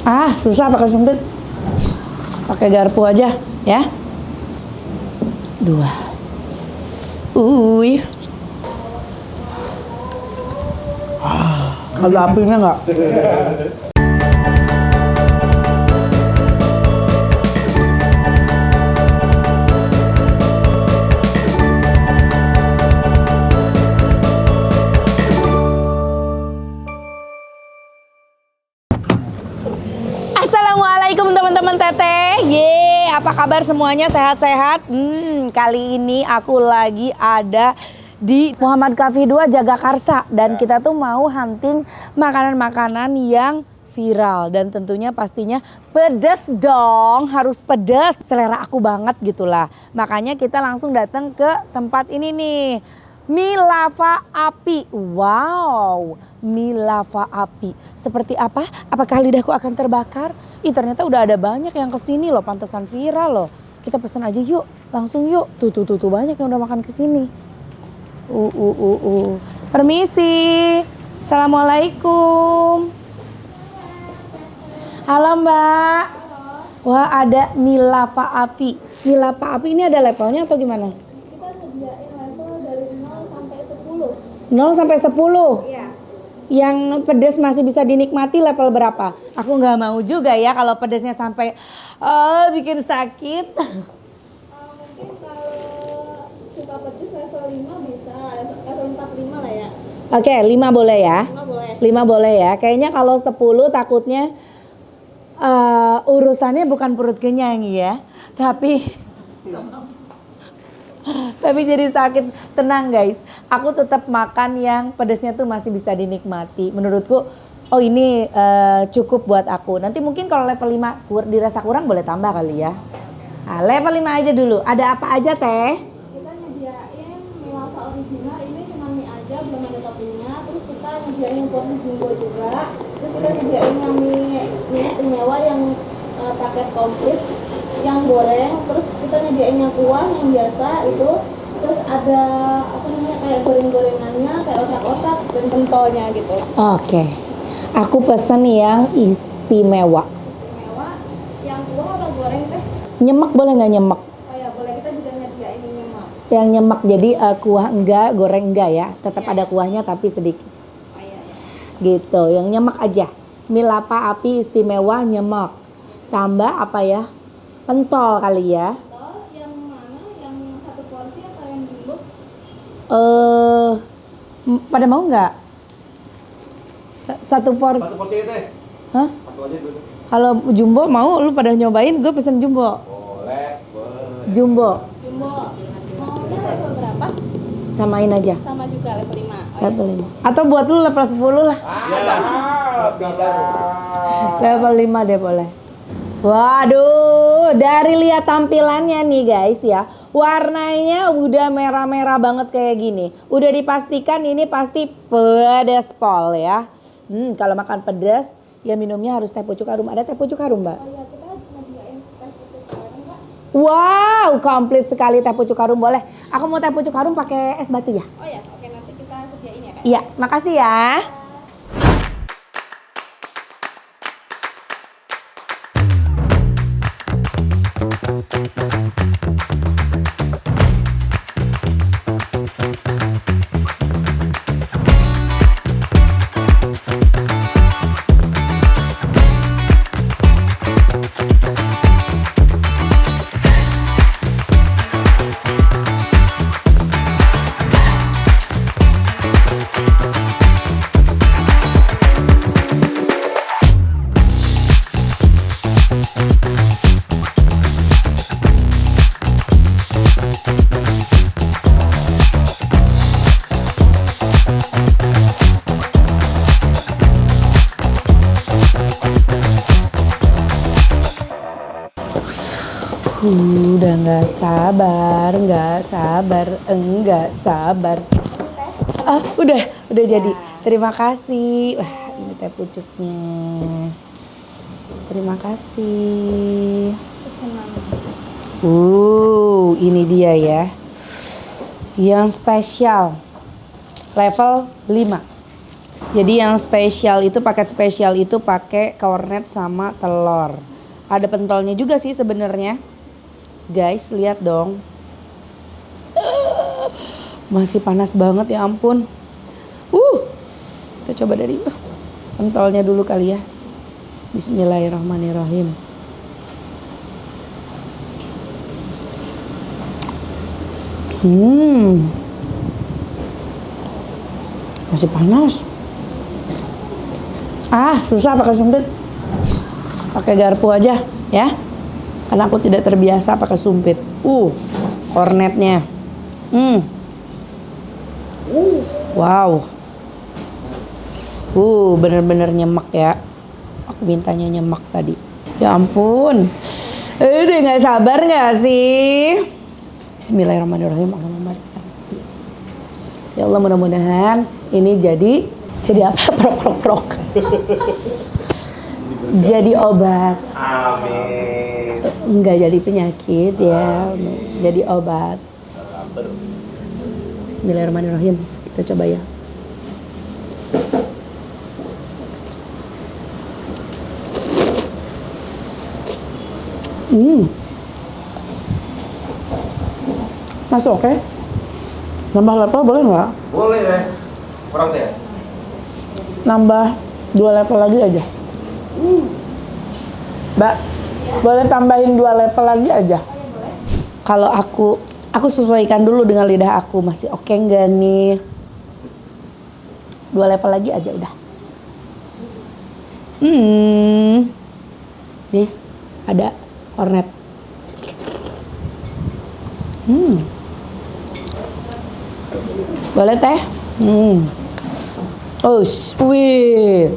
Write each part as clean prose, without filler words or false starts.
Ah, susah pakai sumpit. Pakai garpu aja, ya. 2. Ada apinya nggak? Assalamualaikum teman-teman teteh. Apa kabar semuanya? Sehat-sehat? Kali ini aku lagi ada di Muhammad Cafe 2 Jagakarsa dan kita tuh mau hunting makanan-makanan yang viral dan tentunya pastinya pedas dong, harus pedas, selera aku banget gitulah. Makanya kita langsung datang ke tempat ini nih, Mie Lava Api. Wow, Mie Lava Api. Seperti apa? Apakah lidahku akan terbakar? Ternyata udah ada banyak yang kesini loh, pantesan viral loh. Kita pesan aja yuk, langsung yuk. Tuh banyak yang udah makan kesini. Permisi. Assalamualaikum. Halo Mbak. Wah, ada Mie Lava Api. Mie Lava Api ini ada levelnya atau gimana? Kita sediain level dari 0 sampai 10. 0 sampai 10? Iya. Yang pedas masih bisa dinikmati level berapa? Aku nggak mau juga ya kalau pedasnya sampai bikin sakit. Mungkin kalau suka pedas level 5 bisa, level 4-5 lah ya. Oke, 5 boleh ya? 5 boleh. 5 boleh ya. Kayaknya kalau 10 takutnya urusannya bukan perut kenyang ya. Tapi jadi sakit. Tenang guys, aku tetap makan yang pedasnya tuh masih bisa dinikmati. Menurutku, ini cukup buat aku. Nanti mungkin kalau level 5 dirasa kurang boleh tambah kali ya. Nah, level 5 aja dulu. Ada apa aja teh? Kita nyediain mie lava original, ini cuma mie aja, belum ada toppingnya. Terus kita nyediain yang porsi jumbo juga. Terus kita nyediain yang mie istimewa yang paket komplit, yang goreng. Terus kita nyediain yang kuah yang biasa itu. Terus ada apa namanya, kayak goreng-gorengannya, kayak otak-otak dan pentolnya gitu. Oke. Aku pesen yang istimewa. Istimewa yang kuah apa goreng teh? Nyemek boleh nggak nyemek? Oh ya boleh, kita juga nyediain yang nyemak. Yang nyemek, jadi kuah enggak, goreng enggak ya. Tetap Ya. ada kuahnya tapi sedikit. Oh iya. Gitu, yang nyemek aja. Mie Lava Api istimewa nyemek. Tambah apa ya? Pentol kali ya. Atau yang mana? Yang satu porsi atau yang jumbo? Pada mau nggak? Satu porsi. Satu porsi teh. Hah? Satu aja dulu. Kalau jumbo mau, lu pada nyobain, gue pesen jumbo. Boleh. Jumbo, Jumbo. Maunya level berapa? samain aja. Sama juga level 5. Level 5. Atau buat lu level 10 lah. Level 5 deh boleh. Waduh, dari lihat tampilannya nih guys ya, warnanya udah merah-merah banget kayak gini. Udah dipastikan ini pasti pedas pol ya. Kalau makan pedas, ya minumnya harus teh pucuk harum. Ada teh pucuk harum, Mbak? Oh iya, kita nyediain teh pucuk harum, Mbak. Wow, komplit sekali teh pucuk harum boleh. Aku mau teh pucuk harum pakai es batu ya. Oh ya, oke, nanti kita sediain ya, Kak. Iya, makasih ya. Udah nggak sabar. Udah jadi. Terima kasih. Wah, ini teh pucuknya. Terima kasih. Ini dia ya. Yang spesial. Level 5. Jadi yang spesial itu, paket spesial itu pakai kornet sama telur. Ada pentolnya juga sih sebenarnya. Guys, lihat dong. Masih panas banget, ya ampun. Kita coba dari pentolnya dulu kali ya. Bismillahirrahmanirrahim. Masih panas. Susah pakai sumpit. Pakai garpu aja ya. Karena aku tidak terbiasa pakai sumpit. Kornetnya. Wow. Bener-bener nyemek ya. Aku mintanya nyemek tadi. Ya ampun. Udah gak sabar gak sih? Bismillahirrahmanirrahim. Ya Allah, mudah-mudahan ini jadi apa? Prok. Jadi obat. Amin. Enggak jadi penyakit ya. Jadi obat. Bismillahirrahmanirrahim. Kita coba ya. Masuk oke? Nambah level boleh nggak? Boleh ya. Kurang deh. Nambah 2 level lagi aja. Mbak, boleh tambahin 2 level lagi aja. Kalau aku sesuaikan dulu dengan lidah aku, masih oke nggak nih? 2 level lagi aja udah. Nih ada kornet. Boleh teh? Wih,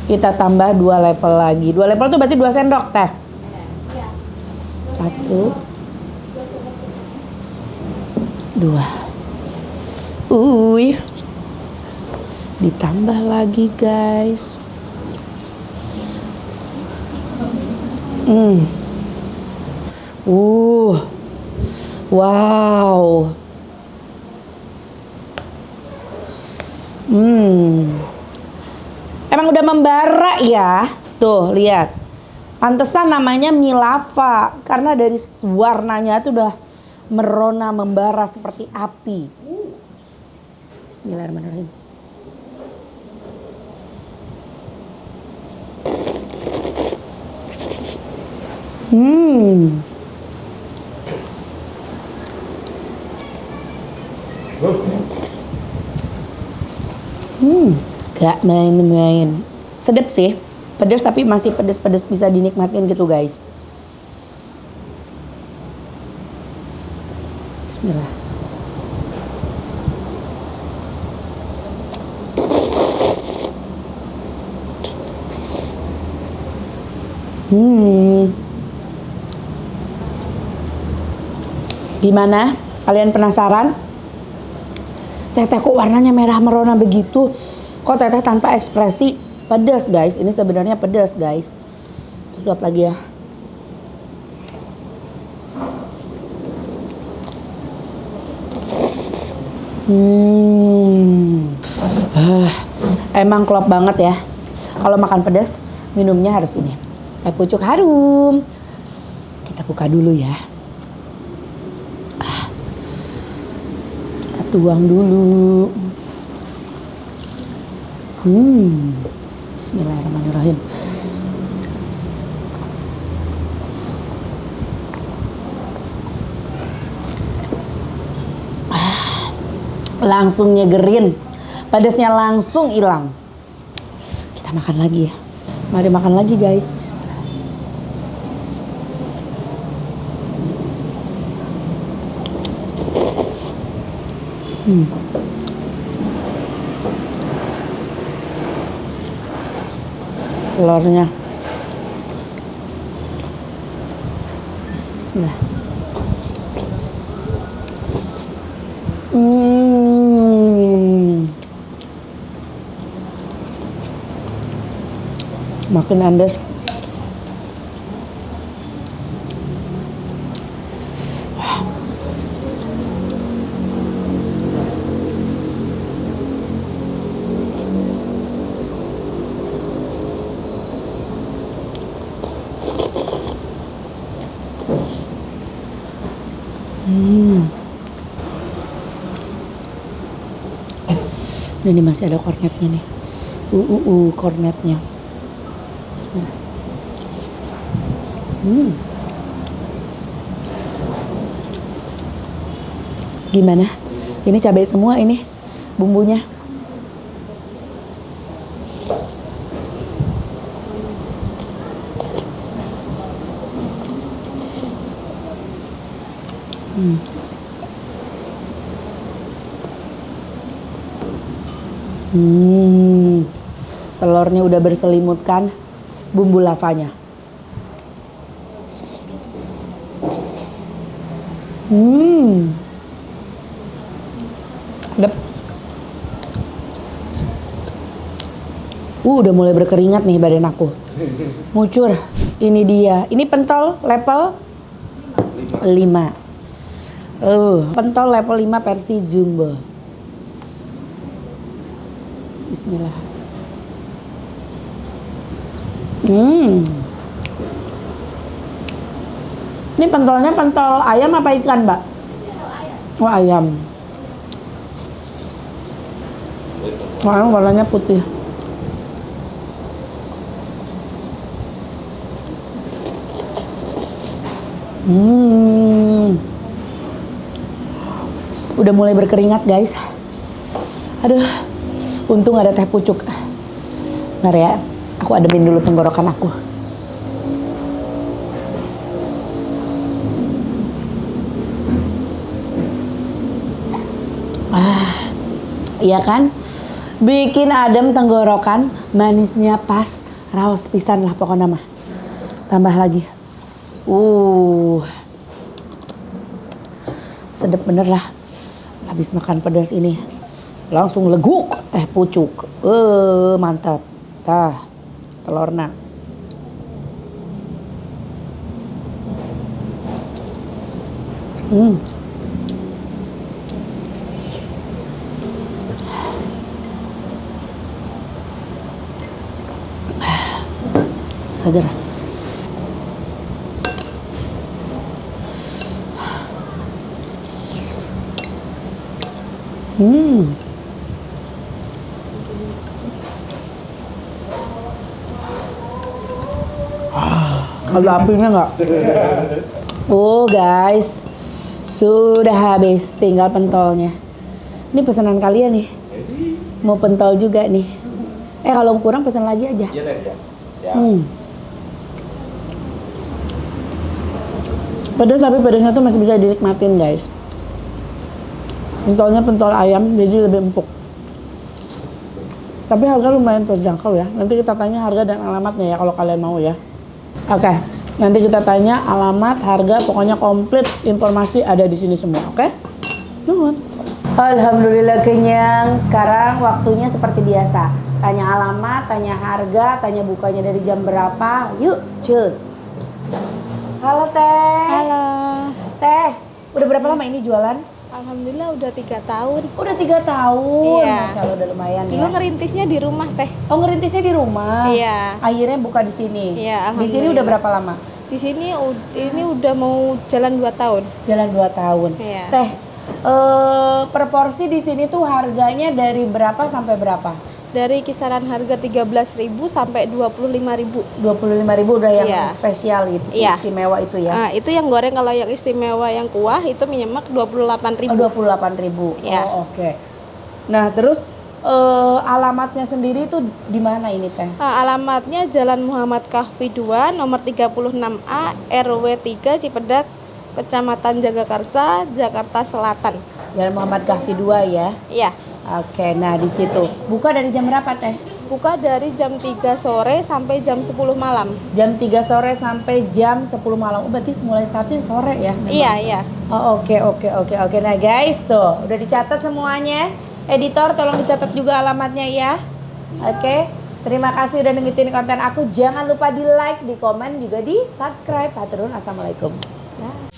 kita tambah 2 level lagi. 2 level tuh berarti 2 sendok teh. 1, 2. Ditambah lagi guys. Wow. Emang udah membara ya. Tuh lihat. Pantesan namanya mie lava karena dari warnanya tuh udah merona membara seperti api. Bismillahirrahmanirrahim. Gak main-main. Sedap sih. Pedas tapi masih pedas-pedas bisa dinikmatin gitu guys. Bismillah. Gimana? Kalian penasaran? Teteh kok warnanya merah merona begitu? Kok teteh tanpa ekspresi? Pedas guys, ini sebenarnya pedas guys. Terus suap lagi ya. Emang klop banget ya. Kalau makan pedas, minumnya harus ini. Teh pucuk harum. Kita buka dulu ya. Kita tuang dulu. Bismillahirrahmanirrahim. Langsung nyegerin, pedasnya langsung hilang. Kita makan lagi ya. Mari makan lagi guys. Telurnya. Bismillah. Makin andes. Ini masih ada kornetnya nih. Kornetnya. Bismillah. Gimana? Ini cabai semua ini bumbunya. Telurnya udah berselimutkan bumbu lavanya. Sedap. Udah mulai berkeringat nih badan aku. Mucur. Ini dia. Ini pentol level 5. Pentol level 5 versi jumbo. Bismillah. Ini pentolnya pentol ayam apa ikan, Mbak? Oh, ayam. Warnanya putih. Udah mulai berkeringat, guys. Aduh, untung ada teh pucuk. Bentar ya, aku ademin dulu tenggorokan aku. Iya kan? Bikin adem tenggorokan, manisnya pas, raos pisan lah pokoknya mah. Tambah lagi. Sedep bener lah. Habis makan pedas ini langsung leguk teh pucuk. Mantap. Tah, telurna. Seger. Ada apinya nggak? Guys, sudah habis, tinggal pentolnya. Ini pesanan kalian nih. Mau pentol juga nih. Kalau kurang pesan lagi aja. Iya teh ya. Ya. Pedas tapi pedasnya tuh masih bisa dinikmatin, guys. Pentolnya pentol ayam, jadi lebih empuk. Tapi harga lumayan terjangkau ya. Nanti kita tanya harga dan alamatnya ya kalau kalian mau ya. Oke, nanti kita tanya alamat, harga, pokoknya komplit informasi ada di sini semua, oke? Nuhun. Alhamdulillah kenyang. Sekarang waktunya seperti biasa. Tanya alamat, tanya harga, tanya bukanya dari jam berapa. Yuk, cus. Halo Teh. Halo. Teh, udah berapa lama ini jualan? Alhamdulillah udah 3 tahun. Udah 3 tahun. Iya. Masya Allah udah lumayan Dulu ya. ngerintisnya di rumah teh. Oh, ngerintisnya di rumah. Iya. Akhirnya buka di sini. Iya, Di sini alhamdulillah. udah berapa lama? Di sini ini udah mau jalan 2 tahun. Jalan 2 tahun. Iya. Teh, per porsi di sini tuh harganya dari berapa sampai berapa? Dari kisaran harga 13.000 sampai 25.000. 25.000 udah yang Iya. spesial gitu, Iya. istimewa itu ya. Nah, itu yang goreng. Kalau yang istimewa yang kuah itu menyemak 28.000. 28.000. Iya. Oh, oke. Nah, terus alamatnya sendiri tuh di mana ini Teh? Alamatnya Jalan Muhammad Kahfi 2 nomor 36A RW 3 Cipedak, Kecamatan Jagakarsa, Jakarta Selatan. Jalan Muhammad Kahfi 2 ya. Iya. Oke, nah di situ. Buka dari jam berapa Teh? Buka dari jam 3 sore sampai jam 10 malam. Jam 3 sore sampai jam 10 malam. Oh, berarti mulai startnya sore ya? Memang? Iya, iya. Oh, oke. Nah guys, tuh udah dicatat semuanya. Editor tolong dicatat juga alamatnya ya. Oke. Terima kasih udah nonton konten aku. Jangan lupa di like, di komen, juga di subscribe. Haturun, assalamualaikum. Nah.